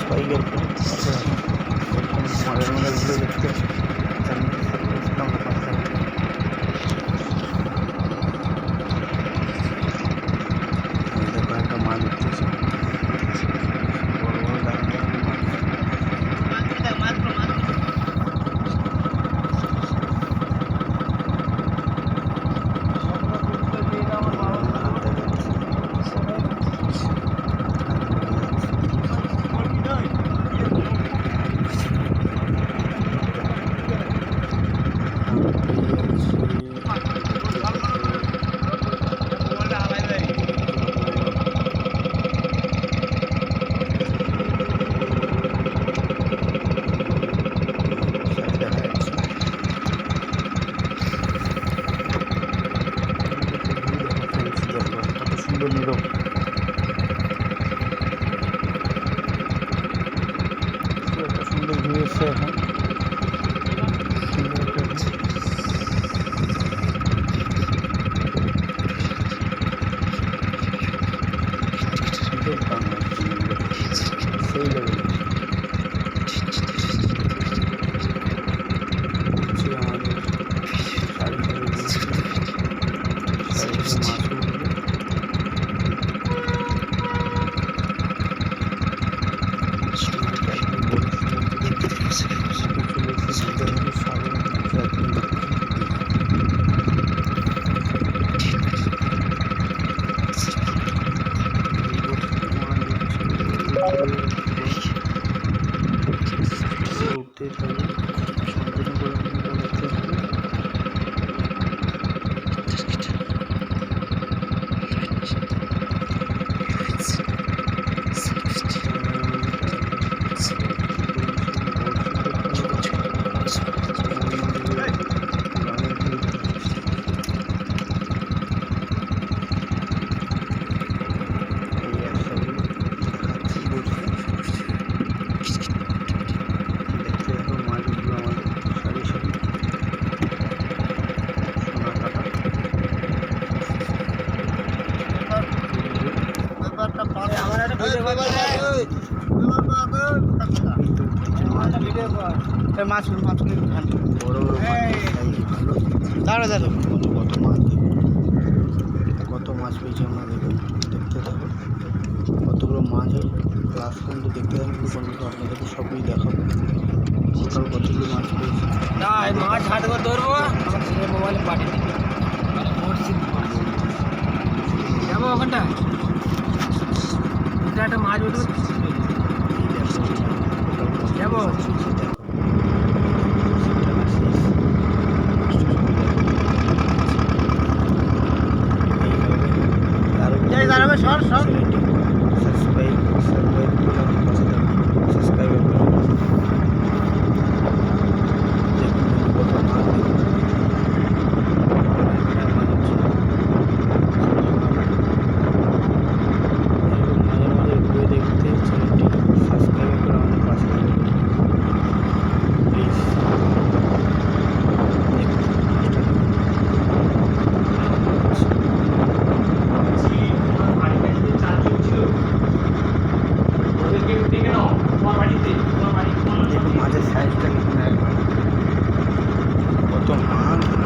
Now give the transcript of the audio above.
স্পাইকের মজার মজার ভিডিও দেখতে একটা মাছ উঠতেছে বড় বড় দাঁড়িয়ে নীরব একটা সুন্দর ভিউ এসছে এখন সেই লেভেল উঠতে থাকবে সম্পূর্ণ করে দেখতে হবে কত মাছ পেয়েছে আমরা দেখতে থাকো কতগুলো মাছ হয় লাস্ট পর্যন্ত দেখতে থাকবো আপনাদেরকে সবই দেখাবো টোটাল কতগুলো মাছ পেয়েছে না মাছ হাট করে ধরবো আমার ছেলে মোবাইলে পাঠিয়ে দিবি যাবো ওখানটা একটা মাছ উঠবে যাবো দাঁড়াবে সর সর মাছের সাইজটা কত মাছ